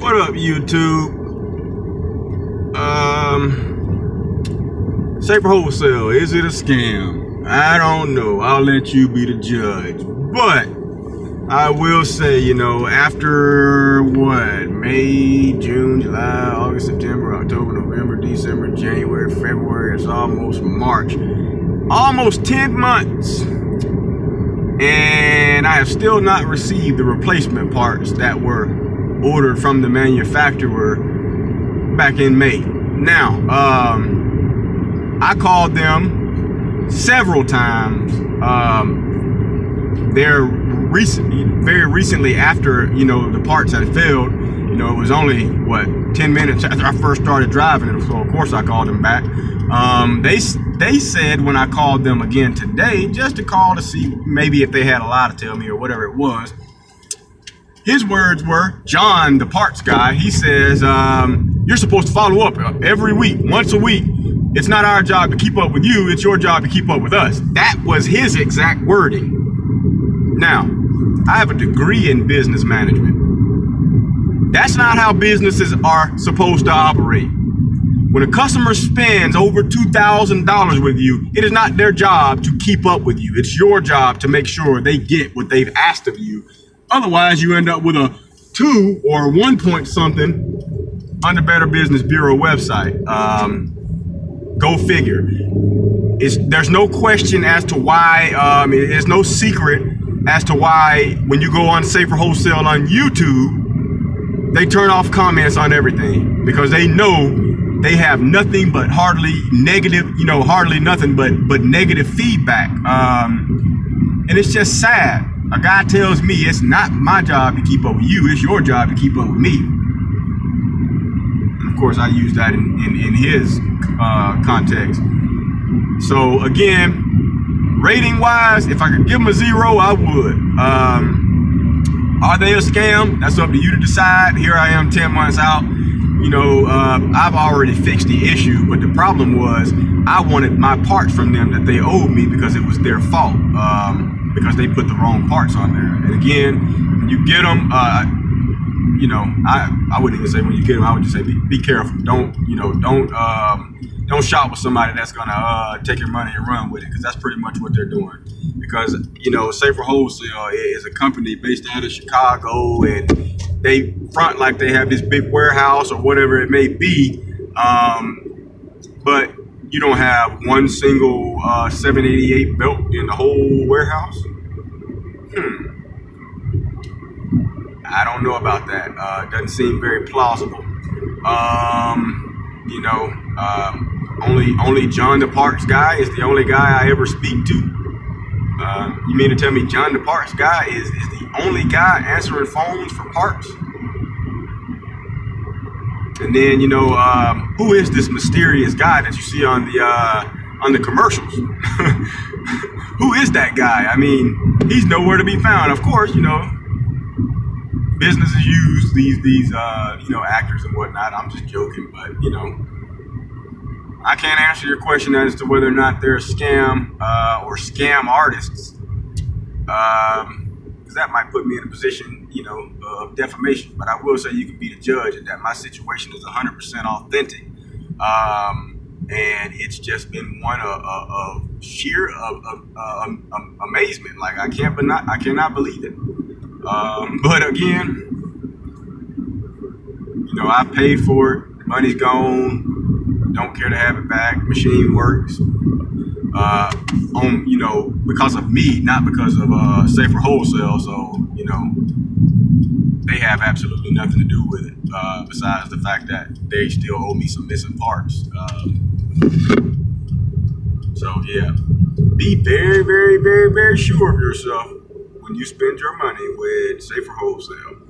What up, YouTube? Safer Wholesale, is it a scam? I don't know. I'll let you be the judge. But I will say, you know, after what? May, June, July, August, September, October, November, December, January, February, it's almost March. Almost 10 months. And I have still not received the replacement parts that were ordered from the manufacturer back in May. Now, I called them several times. Very recently after, you know, the parts had failed. You know, it was only, what, 10 minutes after I first started driving it, so of course I called them back. They said when I called them again today, just to call to see maybe if they had a lie to tell me or whatever it was. His words were, John, the parts guy, he says, you're supposed to follow up every week, once a week. It's not our job to keep up with you, it's your job to keep up with us. That was his exact wording. Now, I have a degree in business management. That's not how businesses are supposed to operate. When a customer spends over $2,000 with you, it is not their job to keep up with you. It's your job to make sure they get what they've asked of you. Otherwise, you end up with a 2 or 1 point something on the Better Business Bureau website. Go figure. There's no question as to why, there's no secret as to why when you go on Safer Wholesale on YouTube, they turn off comments on everything because they know they have nothing but hardly nothing but negative feedback. And it's just sad. A guy tells me it's not my job to keep up with you, it's your job to keep up with me. And of course, I use that in his context. So again, rating wise, if I could give them a 0, I would. Are they a scam? That's up to you to decide. Here I am 10 months out. You know, I've already fixed the issue, but the problem was I wanted my parts from them that they owed me because it was their fault, because they put the wrong parts on there. And again, when you get them, you know, I wouldn't even say when you get them, I would just say be careful. Don't shop with somebody that's gonna take your money and run with it, because that's pretty much what they're doing. Because, you know, Safer Wholesale is a company based out of Chicago, and they front like they have this big warehouse or whatever it may be, but you don't have one single 788 belt in the whole warehouse. I don't know about that. Doesn't seem very plausible. You know, only John the parts guy is the only guy I ever speak to. You mean to tell me John the parts guy is the only guy answering phones for parts? And then, you know, who is this mysterious guy that you see on the commercials? Who is that guy? I mean, he's nowhere to be found. Of course, you know, businesses use these you know, actors and whatnot. I'm just joking, but you know, I can't answer your question as to whether or not they're a scam or scam artists, because that might put me in a position, you know, of defamation. But I will say you can be the judge, and that my situation is 100% authentic, and it's just been one of sheer amazement. Like I cannot believe it. But again, you know, I paid for it. The money's gone. Don't care to have it back. Machine works. You know, because of me, not because of Safer Wholesale. So, you know, they have absolutely nothing to do with it, besides the fact that they still owe me some missing parts. So yeah, be very, very, very, very sure of yourself when you spend your money with Safer Wholesale.